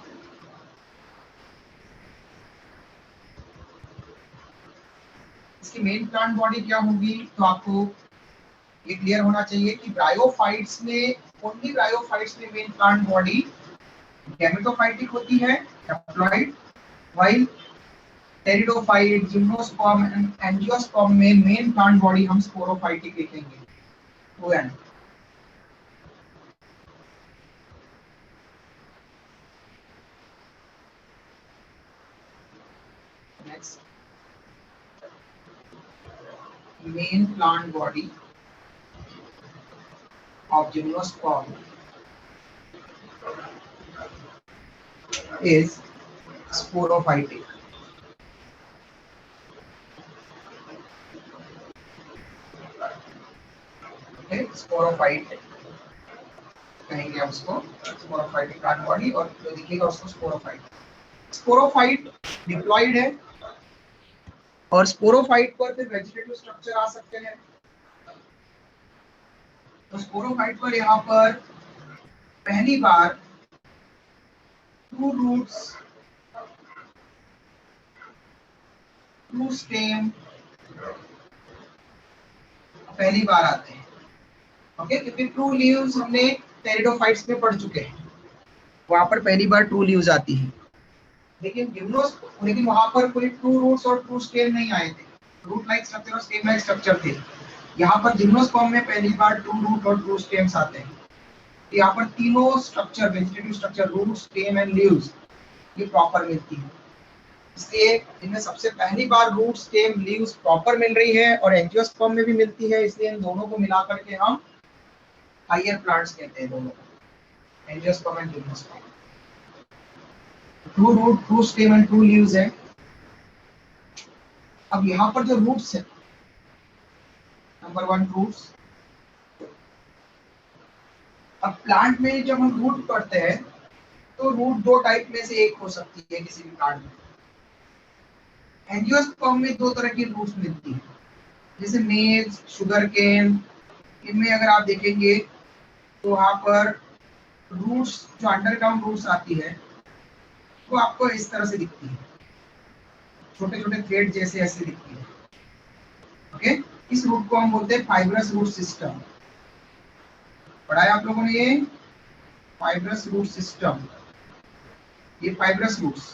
इसकी मेन प्लांट बॉडी क्या होगी, तो आपको ये क्लियर होना चाहिए कि ब्रायोफाइट्स में, ओनली ब्रायोफाइट्स में मेन प्लांट बॉडी गैमेटोफाइटिक होती है, haploid, while pteridophyte, gymnosperm and angiosperm में मेन प्लांट बॉडी हम स्पोरोफाइटिक लिखेंगे, ON। Next, main plant body of gymnosperm is sporophytic. Okay, sporophyte कहेंगे हम उसको, स्पोरोफाइटिक प्लांट बॉडी, और जो दिखेगा उसको स्पोरोफाइट। स्पोरोफाइट डिप्लॉइड है, और स्पोरोफाइट पर फिर वेजिटेटिव स्ट्रक्चर आ सकते हैं। तो स्पोरोफाइट पर यहाँ पर पहली बार टू रूट्स, टू स्टेम पहली बार आते हैं, ओके क्योंकि ट्रू लीव्स हमने टेरिडोफाइट्स में पढ़ चुके हैं, वहां पर पहली बार ट्रू लीव्स आती है। लेकिन वहां पर कोई ट्रू रूट्स और ट्रू स्टेम नहीं आए थे, रूट लाइक स्ट्रक्चर और स्टेम लाइक स्ट्रक्चर थे। यहाँ पर जिम्नोस्पर्म में पहली बार ट्रू रूट और ट्रू स्टेम्स आते हैं। यहाँ पर तीनों structure, vegetative structure, root, stem and leaves, ये प्रॉपर मिलती है। इसलिए इनमें सबसे पहली बार रूट, स्टेम, लीव्स प्रॉपर मिल रही है, और एंजियोस्पर्म में भी मिलती है, इसलिए इन दोनों को मिलाकर के हम हायर प्लांट्स कहते हैं दोनों को, angiosperm and gymnosperm. True root, true stem and true leaves है। अब यहाँ पर जो रूट्स है, नंबर 1 रूट्स। अब प्लांट में जब हम रूट पढ़ते हैं तो रूट दो टाइप में से एक हो सकती है किसी भी प्लांट में। एंजियोस्पर्म में दो तरह की रूट्स मिलती है, जैसे मेज, शुगर केन, इनमें अगर आप देखेंगे तो वहाँ पर रूट्स, जो अंडरग्राउंड रूट्स आती है वो आपको इस तरह से दिखती है, छोटे छोटे थ्रेड जैसे ऐसे दिखती है, ओके। इस रूट को हम बोलते हैं फाइब्रस रूट सिस्टम। पढ़ा है आप लोगों ने ये फाइब्रस रूट सिस्टम। ये फाइब्रस रूट्स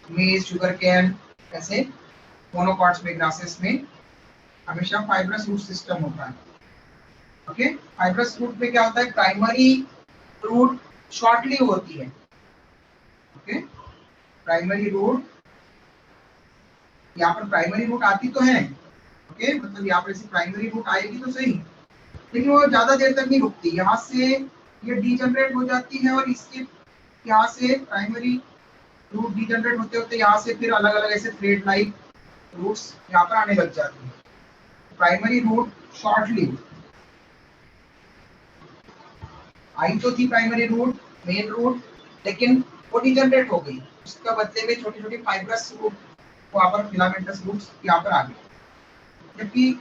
मेज, शुगर केन, ऐसे मोनोकॉट्स में, ग्रासेस में हमेशा फाइब्रस रूट सिस्टम होता है, ओके। फाइब्रस रूट में क्या होता है, प्राइमरी रूट शॉर्ट लीव होती है, ओके। प्राइमरी रूट, यहाँ पर प्राइमरी रूट आती तो है, ओके, मतलब यहाँ पर ऐसी प्राइमरी रूट आएगी तो सही, लेकिन वो ज्यादा देर तक नहीं रुकती, यहाँ से ये डीजनरेट हो जाती है, और इसके यहाँ से प्राइमरी रूट डीजनरेट होते होते यहाँ से फिर अलग अलग ऐसे थ्रेड लाइक रूट्स यहाँ पर आने लग जाती है। प्राइमरी रूट शॉर्ट लीव आई तो थी प्राइमरी रूट, मेन रूट, लेकिन वो डीजनरेट हो गई, उसका बदले में छोटी छोटी फाइब्रस रूट, वहां पर फिलामेंटस रूट्स यहाँ पर आ गए। जबकि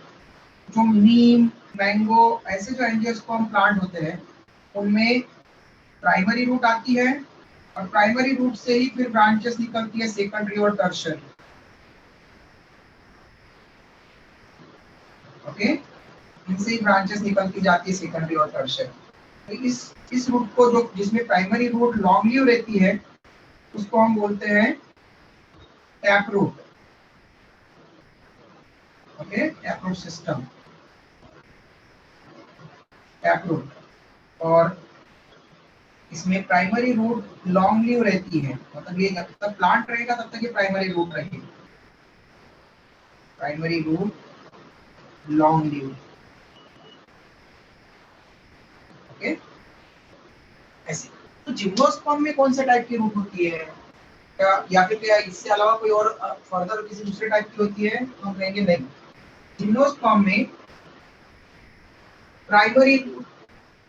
जो नीम, मैंगो ऐसे जो एंजियोस्पर्म प्लांट होते हैं उनमें प्राइमरी रूट आती है और प्राइमरी रूट से ही फिर ब्रांचेस निकलती है सेकेंडरी और टर्शियरी। ओके, इनसे ही ब्रांचेस निकलती जाती है सेकेंडरी और टर्शियरी। तो इस रूट को जो जिसमें प्राइमरी रूट लॉन्ग लीव रहती है उसको हम बोलते हैं tap root. Okay, tap root system, tap root. और इसमें प्राइमरी रूट लॉन्ग लीव रहती है, मतलब ये जब तक प्लांट रहेगा तब तक ये प्राइमरी रूट रहेगी। Primary root long live. Okay, ऐसे। तो जिम्नोस्पर्म में कौन सा टाइप की रूट होती है, या फिर क्या इससे अलावा कोई और फर्दर किसी दूसरे टाइप की होती है? तो हम कहेंगे नहीं, जिम्नोस्पर्म में प्राइमरी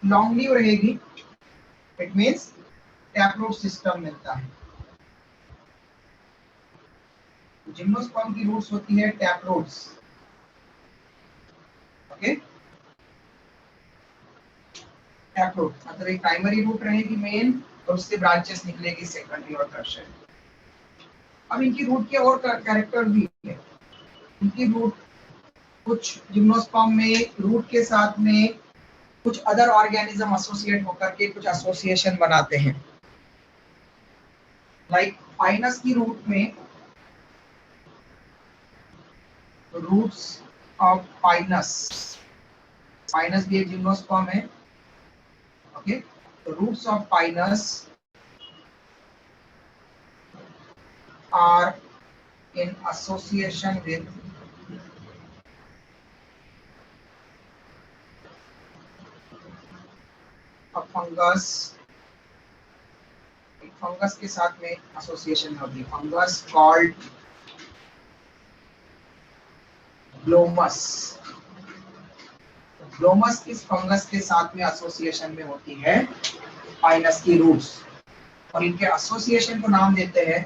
लॉन्ग लीव रहेगी। It means tap root system मिलता है। जिम्नोस्पर्म की रूट्स होती है tap roots. Okay, tap root मतलब एक प्राइमरी रूट रहेगी मेन और उससे ब्रांचेस निकलेगी सेकेंडरी और टर्शियरी। अब इनकी रूट के और कैरेक्टर भी है। इनकी रूट कुछ जिम्नोस्पर्म में रूट के साथ में कुछ अदर ऑर्गेनिज्म एसोसिएट होकर के कुछ एसोसिएशन बनाते हैं। लाइक पाइनस की रूट में, रूट्स ऑफ पाइनस, पाइनस भी एक जिम्नोस्पर्म है। ओके, तो roots of Pinus are in association with a fungus। एक फंगस के साथ में एसोसिएशन होती है, फंगस कॉल्ड ग्लोमस। ग्लोमस इस फंगस के साथ में एसोसिएशन में होती है पाइनस की रूट्स, और इनके एसोसिएशन को नाम देते हैं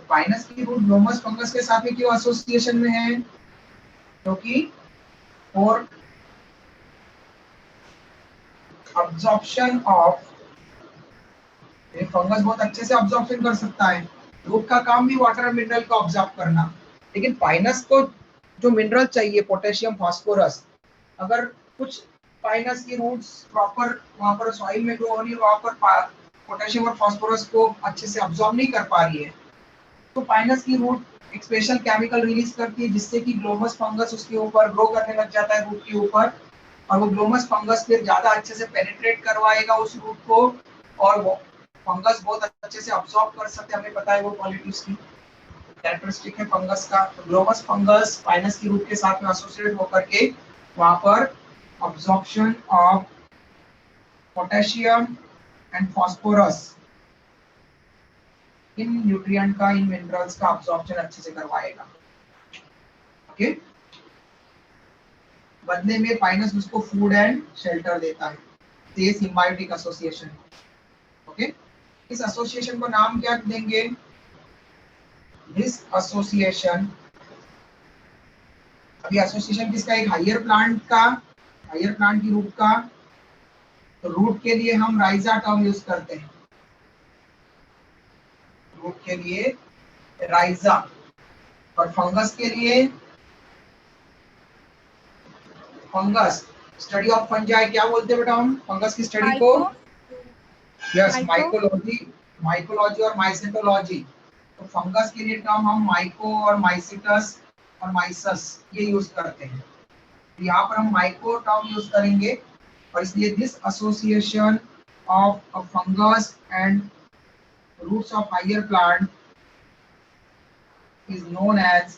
पाइनस की रूट ग्लोमस फंगस के साथ में क्यों एसोसिएशन में है? क्योंकि फॉर अब्जॉर्प्शन ऑफ, ये फंगस बहुत अच्छे से अब्जॉर्प्शन कर सकता है, रूट का काम भी वाटर और मिनरल को ऑब्जॉर्ब करना, लेकिन पाइनस को जो मिनरल चाहिए पोटेशियम फास्फोरस, अगर कुछ पाइनस की रूट्स प्रॉपर वहां पर सॉइल में ग्रो हो रही है, वहां पर पोटेशियम और फास्फोरस को अच्छे से अब्जॉर्ब नहीं कर पा रही है, तो पाइनस की रूट एक स्पेशल केमिकल रिलीज करती है जिससे कि ग्लोमस फंगस उसके ऊपर ग्रो करने लग जाता है रूट के ऊपर, और वो ग्लोमस फंगस फिर ज्यादा अच्छे से पेनिट्रेट करवाएगा उस रूट को, और वो फंगस बहुत अच्छे से अब्सॉर्ब कर सकते हैं। हमें पता है वो क्वालिटी उसकी कैरेक्टरिस्टिक है फंगस का। तो ग्लोमस फंगस पाइनस की रूट के साथ में एसोसिएट होकर के वहां पर absorption of potassium and phosphorus, in nutrient का, इन मिनरल्स का अब्सॉर्प्शन अच्छे से करवाएगा। ओके, बदले में पाइनस उसको फूड एंड शेल्टर देता है। तो ये सिम्बायोटिक एसोसिएशन। ओके, इस एसोसिएशन को नाम क्या देंगे? दिस एसोसिएशन, अभी एसोसिएशन किसका? एक हायर प्लांट का, हायर प्लांट की रूट का। तो रूट के लिए हम राइजा टर्म यूज करते हैं, रूट के लिए राइजा, और फंगस के लिए फंगस, स्टडी ऑफ फंजाई क्या बोलते हैं बेटा हम फंगस की स्टडी को? यस, माइकोलॉजी, माइकोलॉजी और माइसेटोलॉजी। तो फंगस के लिए टर्म हम माइको और माइसिटस और माइसस ये यूज करते हैं। तो यहाँ पर हम माइको टर्म यूज करेंगे, और इसलिए this association of a fungus and roots of higher plant is known as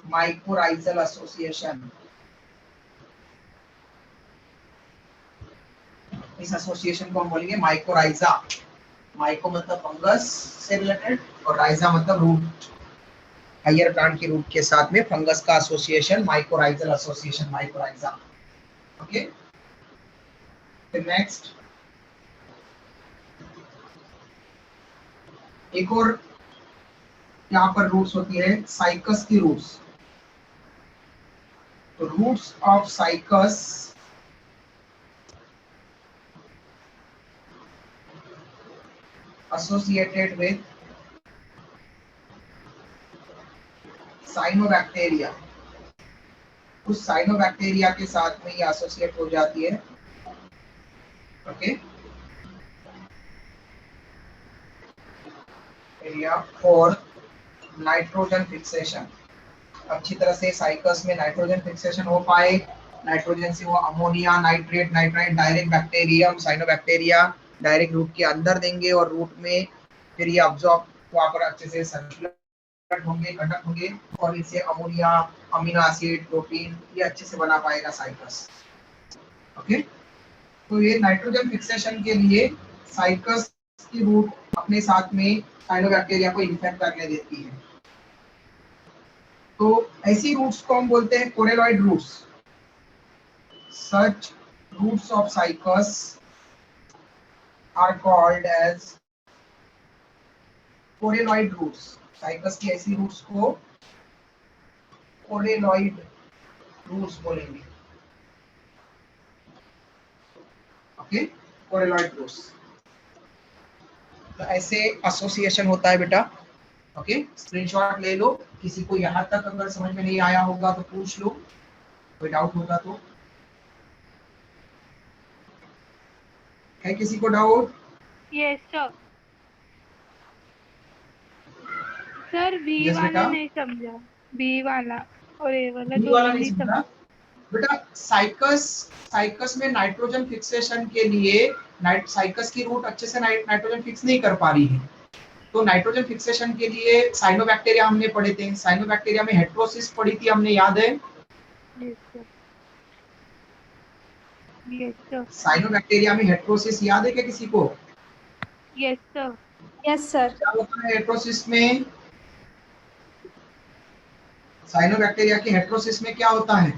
mycorrhizal association. इस एसोसिएशन को हम बोलेंगे माइकोराइजा। माइको मतलब फंगस से रिलेटेड और राइजा मतलब रूट, हायर प्लांट की रूट के साथ में फंगस का association, mycorrhizal association, mycorrhiza. Okay, फिर नेक्स्ट एक और यहाँ पर रूट्स होती है साइकस की रूट्स। तो roots of Cycas associated with cyanobacteria, उस साइनोबैक्टीरिया के साथ में ये एसोसिएट हो जाती है। Okay, area for nitrogen fixation, अच्छी तरह से साइकस में नाइट्रोजन फिक्सेशन हो पाए, नाइट्रोजन से वो ammonia, nitrate, nitrite direct bacterium cyanobacteria direct route के अंदर देंगे और रूट में फिर ये अब्जॉर्ब वहाँ पर अच्छे से सर्कुलेट होंगे, कंडक्ट होंगे और इनसे अमोनिया, अमीनो एसिड, प्रोटीन ये अच्छे से बना पाएगा साइकस। ओके, तो ये नाइट्रोजन फिक्सेशन के लिए साइकस की रूट अपने साथ में साइनोबैक्टीरिया को इन्फेक्ट करने देती है। तो ऐसी रूट्स को हम बोलते हैं coralloid roots. Such roots of Cycas are called as coralloid roots. Cycas की ऐसी रूट्स को कोरेलॉइड रूट्स बोलेंगे। Okay, coralloid roots. तो ऐसे एसोसिएशन होता है बेटा। ओके, स्क्रीनशॉट ले लो। किसी को यहाँ तक अगर समझ में नहीं आया होगा तो पूछ लो, कोई डाउट होगा तो। है किसी को doubt? Yes sir. Sir B yes वाला बेटा, नहीं समझा, बी वाला और ए वाला बी वाला दोनों नहीं नहीं समझा समझा। बेटा। साइकस में नाइट्रोजन फिक्सेशन के लिए साइकस की रूट अच्छे से नाइट्रोजन फिक्स नहीं कर पा रही है। तो नाइट्रोजन फिक्सेशन के लिए साइनोबैक्टीरिया हमने पढ़े थे, साइनोबैक्टीरिया में हेट्रोसिस पढ़ी थी हमने, याद है? Yes sir. Yes sir. Cyanobacteria में हेट्रोसिस याद है क्या किसी को? Yes sir. Yes sir. क्या होता है हेट्रोसिस में? साइनोबैक्टीरिया की हेट्रोसिस में क्या होता है?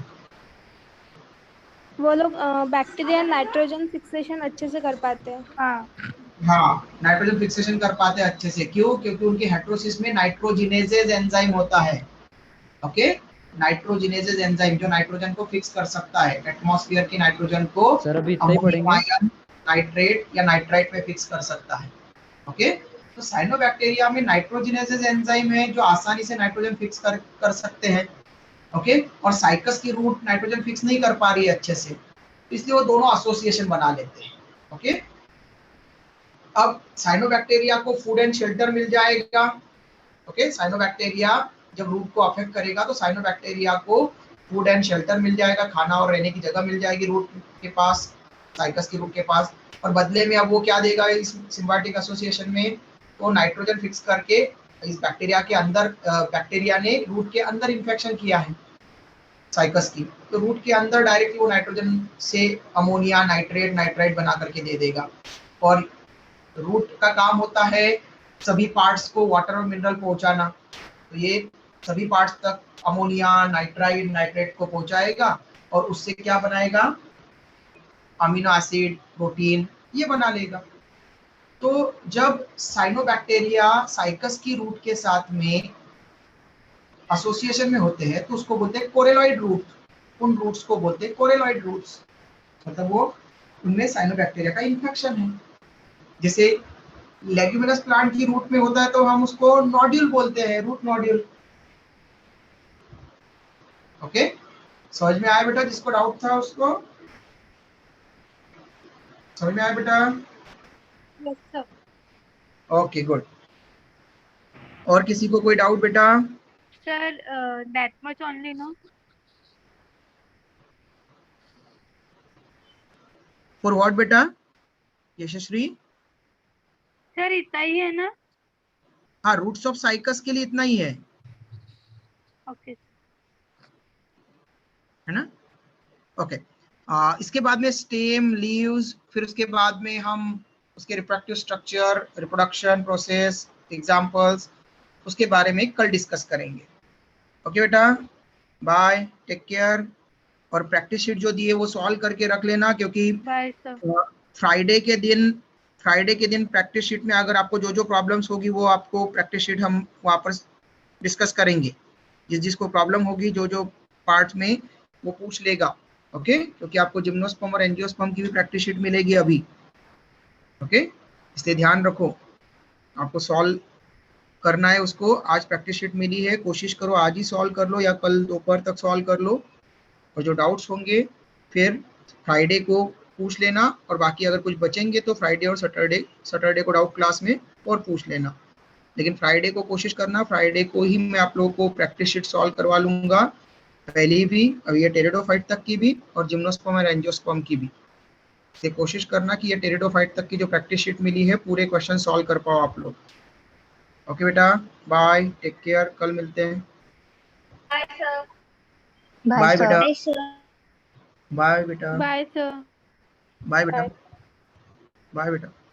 वो लोग बैक्टीरिया नाइट्रोजन फिक्सेशन अच्छे से कर पाते हैं। हाँ। हाँ, नाइट्रोजन फिक्सेशन कर पाते हैं अच्छे से। क्यों? क्योंकि उनके हेट्रोसिस में नाइट्रोजिनेजेज एंजाइम होता है। ओके, नाइट्रोजिनेजेज एंजाइम जो नाइट्रोजन को फिक्स कर सकता है, एटमॉस्फेयर की नाइट्रोजन को सर अभी इतना ही अमोनियम पढ़ेंगे। आयन, नाइट्रेट या नाइट्राइट में फिक्स कर सकता है। ओके, तो साइनोबैक्टीरिया में नाइट्रोजिनेजेज एंजाइम है जो आसानी से नाइट्रोजन फिक्स कर सकते हैं। ओके, और साइकस की रूट नाइट्रोजन फिक्स नहीं कर पा रही है अच्छे से, इसलिए वो दोनों एसोसिएशन बना लेते हैं। ओके, अब साइनोबैक्टीरिया को फूड एंड शेल्टर मिल जाएगा। ओके, साइनोबैक्टीरिया जब रूट को अफेक्ट करेगा तो साइनोबैक्टीरिया को फूड एंड शेल्टर मिल जाएगा, खाना और रहने की जगह मिल जाएगी रूट के पास, साइकस की रूट के पास। और बदले में अब वो क्या देगा इस सिम्बायोटिक एसोसिएशन में? तो नाइट्रोजन फिक्स करके इस बैक्टीरिया के अंदर, बैक्टीरिया ने रूट के अंदर इन्फेक्शन किया है साइकस की, तो रूट के अंदर डायरेक्टली वो नाइट्रोजन से अमोनिया, नाइट्रेट, नाइट्राइट बना करके दे देगा। और रूट का काम होता है सभी पार्ट्स को वाटर और मिनरल पहुंचाना। तो ये सभी पार्ट्स तक अमोनिया, नाइट्राइट, नाइट्रेट को पहुंचाएगा और उससे क्या बनाएगा? अमीनो एसिड, प्रोटीन ये बना लेगा। तो जब साइनोबैक्टीरिया साइकस की रूट के साथ में एसोसिएशन में होते हैं तो उसको बोलते हैं कोरेलॉइड रूट। उन रूट्स को बोलते हैं कोरेलॉइड रूट्स, मतलब वो उनमें साइनोबैक्टीरिया का इन्फेक्शन है। जैसे लेग्यूमिनस प्लांट की रूट में होता है तो हम उसको नोड्यूल बोलते हैं, रूट नोड्यूल। ओके, समझ में आया बेटा? जिसको डाउट था उसको समझ में आया बेटा? Yes sir. Okay, good. और किसी को कोई डाउट बेटा? Sir that much only no. For what बेटा? यशस्वी, सर इतना ही है ना? हाँ, रूट्स ऑफ साइकस के लिए इतना ही है ओके। ना? ओके, इसके बाद में स्टेम, लीव्स, फिर उसके बाद में हम उसके reproductive structure, reproduction process, examples, उसके बारे में कल डिस्कस करेंगे। ओके बेटा, बाय, टेक केयर। और प्रैक्टिस शीट जो दी है वो सॉल्व करके रख लेना, क्योंकि बाय सर। फ्राइडे के दिन प्रैक्टिस शीट में अगर आपको जो जो प्रॉब्लम्स होगी वो आपको प्रैक्टिस शीट हम वहाँ पर डिस्कस करेंगे। जिसको प्रॉब्लम होगी जो जो पार्ट्स में वो पूछ लेगा। ओके, क्योंकि आपको जिम्नोस्पर्म और एंजियोस्पर्म की भी प्रैक्टिस शीट मिलेगी अभी। ओके, इसलिए ध्यान रखो, आपको सॉल्व करना है उसको। आज प्रैक्टिस शीट मिली है, कोशिश करो आज ही सॉल्व कर लो या कल दोपहर तक सॉल्व कर लो। और जो डाउट्स होंगे फिर फ्राइडे को पूछ लेना, और बाकी अगर कुछ बचेंगे तो फ्राइडे और सैटरडे को डाउट क्लास में और पूछ लेना। लेकिन फ्राइडे को कोशिश करना, फ्राइडे को ही मैं आप लोगों को प्रैक्टिस शीट सॉल्व करवा लूंगा, पहली भी, अब ये टेरिडोफाइट तक की भी और जिम्नोस्पर्म और एंजियोस्पर्म की भी। से कोशिश करना कि ये टेरिडोफाइट तक की जो प्रैक्टिस शीट मिली है पूरे क्वेश्चन सॉल्व कर पाओ आप लोग। ओके बेटा, बाय, टेक केयर, कल मिलते हैं। बाय बेटा, बाय बेटा, बाय सर। बाय बेटा, बाय बेटा।